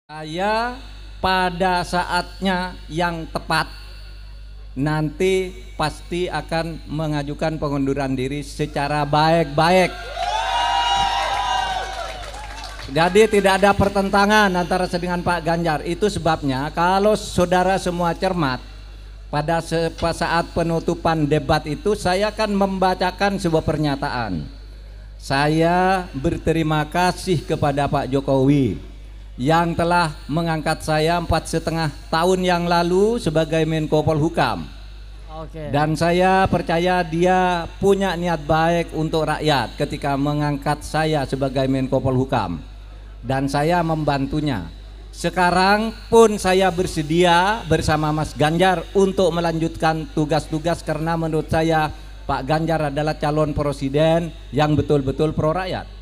Saya pada saatnya yang tepat nanti pasti akan mengajukan pengunduran diri secara baik-baik. Jadi tidak ada pertentangan antara saya dengan Pak Ganjar. Itu sebabnya kalau saudara semua cermat, pada saat penutupan debat itu saya akan membacakan sebuah pernyataan. Saya berterima kasih kepada Pak Jokowi yang telah mengangkat saya 4,5 tahun yang lalu sebagai Menko Polhukam. Dan saya percaya dia punya niat baik untuk rakyat ketika mengangkat saya sebagai Menko Polhukam. Dan saya membantunya. Sekarang pun saya bersedia bersama Mas Ganjar untuk melanjutkan tugas-tugas karena menurut saya Pak Ganjar adalah calon presiden yang betul-betul pro rakyat.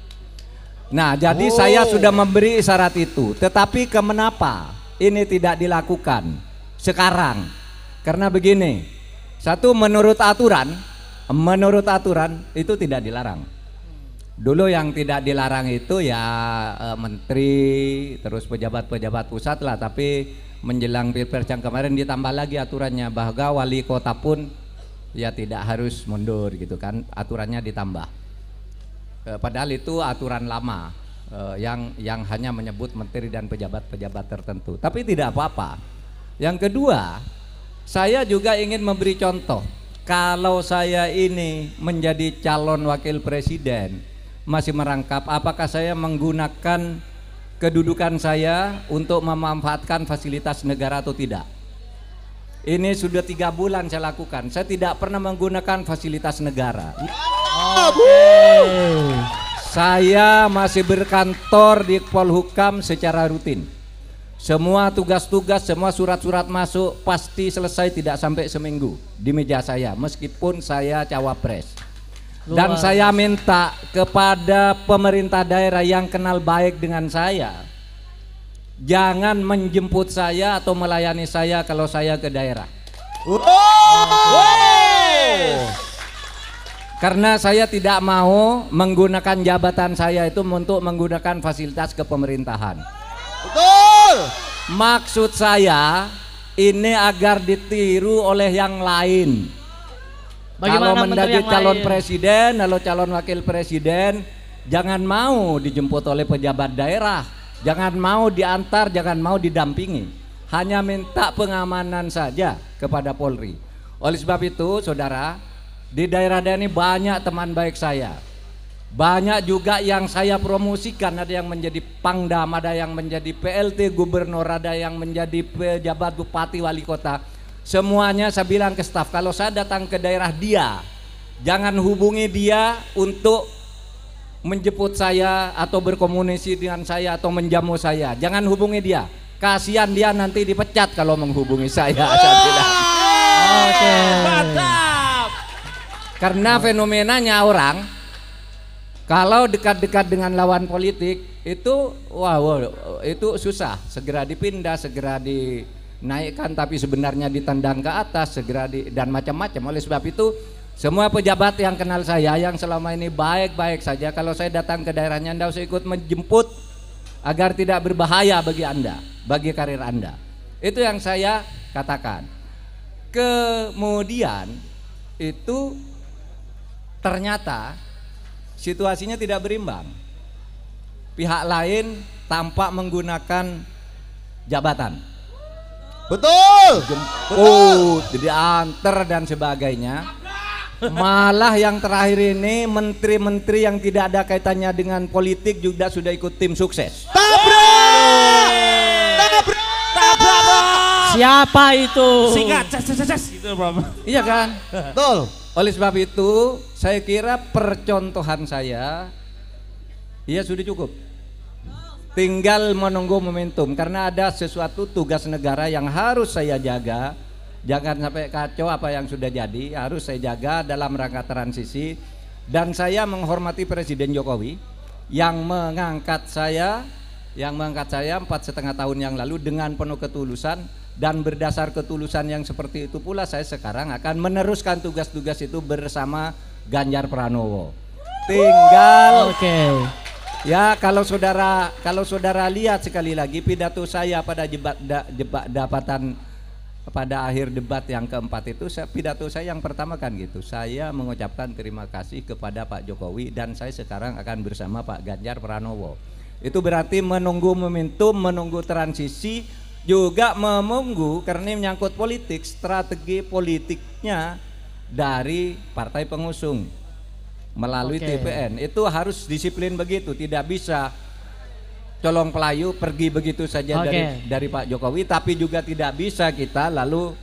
Nah, jadi saya sudah memberi isyarat itu, tetapi kenapa ini tidak dilakukan sekarang? Karena begini, satu, menurut aturan itu tidak dilarang. Dulu yang tidak dilarang itu ya menteri, terus pejabat-pejabat pusat lah, tapi menjelang Pilpres yang kemarin ditambah lagi aturannya bahwa wali kota pun ya tidak harus mundur gitu kan, aturannya ditambah. Padahal itu aturan lama yang hanya menyebut menteri dan pejabat-pejabat tertentu. Tapi tidak apa-apa. Yang kedua, saya juga ingin memberi contoh. Kalau saya ini menjadi calon wakil presiden, masih merangkap apakah saya menggunakan kedudukan saya untuk memanfaatkan fasilitas negara atau tidak. Ini sudah 3 bulan saya lakukan. Saya tidak pernah menggunakan fasilitas negara. Saya masih berkantor di Polhukam secara rutin. Semua tugas-tugas, semua surat-surat masuk pasti selesai tidak sampai seminggu di meja saya, meskipun saya cawapres. Dan saya minta kepada pemerintah daerah yang kenal baik dengan saya, jangan menjemput saya atau melayani saya kalau saya ke daerah. Karena saya tidak mau menggunakan jabatan saya itu untuk menggunakan fasilitas kepemerintahan. Betul. Maksud saya ini agar ditiru oleh yang lain. Bagaimana kalau menjadi calon presiden, lalu calon wakil presiden, jangan mau dijemput oleh pejabat daerah, jangan mau diantar, jangan mau didampingi. Hanya minta pengamanan saja kepada Polri. Oleh sebab itu, saudara, di daerah-daerah ini banyak teman baik saya. Banyak juga yang saya promosikan, ada yang menjadi pangdam, ada yang menjadi PLT gubernur, ada yang menjadi pejabat bupati wali kota. Semuanya saya bilang ke staf, kalau saya datang ke daerah dia, jangan hubungi dia untuk menjemput saya atau berkomunikasi dengan saya atau menjamu saya. Jangan hubungi dia. Kasihan dia nanti dipecat kalau menghubungi saya. Saya bilang. Oke. Mantap. Karena fenomenanya orang kalau dekat-dekat dengan lawan politik itu itu susah, segera dipindah, segera dinaikkan, tapi sebenarnya ditendang ke atas, dan macam-macam. Oleh sebab itu semua pejabat yang kenal saya yang selama ini baik-baik saja, kalau saya datang ke daerahnya Anda usah ikut menjemput agar tidak berbahaya bagi Anda, bagi karir Anda. Itu yang saya katakan. Kemudian itu ternyata situasinya tidak berimbang. Pihak lain tampak menggunakan jabatan. Betul. Jemput, diantar dan sebagainya. Malah yang terakhir ini menteri-menteri yang tidak ada kaitannya dengan politik juga sudah ikut tim sukses. Tabrak! Siapa itu? Singkat, gitu bro. Iya kan? Betul. Oleh sebab itu saya kira percontohan saya ya sudah cukup. Tinggal menunggu momentum, karena ada sesuatu tugas negara yang harus saya jaga. Jangan sampai kacau apa yang sudah jadi, harus saya jaga dalam rangka transisi. Dan saya menghormati Presiden Jokowi yang mengangkat saya 4,5 tahun yang lalu dengan penuh ketulusan. Dan berdasar ketulusan yang seperti itu pula saya sekarang akan meneruskan tugas-tugas itu bersama Ganjar Pranowo. Tinggal Ya kalau saudara lihat sekali lagi pidato saya pada pada akhir debat yang keempat itu, pidato saya yang pertama kan gitu. Saya mengucapkan terima kasih kepada Pak Jokowi dan saya sekarang akan bersama Pak Ganjar Pranowo. Itu berarti menunggu momentum, menunggu transisi, juga menunggu karena ini menyangkut politik, strategi politiknya dari partai pengusung melalui TPN. Itu harus disiplin begitu, tidak bisa colong pelayu pergi begitu saja dari Pak Jokowi, tapi juga tidak bisa kita lalu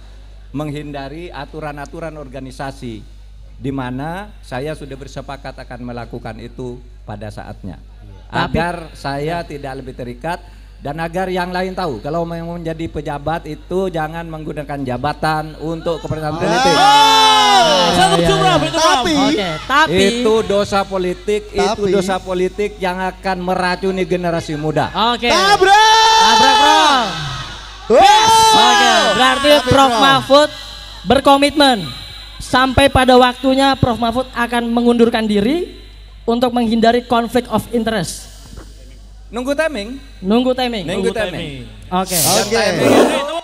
menghindari aturan-aturan organisasi di mana saya sudah bersepakat akan melakukan itu pada saatnya. Agar saya tidak lebih terikat dan agar yang lain tahu kalau mau menjadi pejabat itu jangan menggunakan jabatan untuk kepentingan politik. Tapi itu dosa politik, itu dosa politik yang akan meracuni generasi muda. Tabrak, Bro. Berarti Prof Mahfud berkomitmen sampai pada waktunya Prof Mahfud akan mengundurkan diri untuk menghindari konflik of interest. Nunggu timing. Nunggu timing. Nunggu timing. Oke. Oke.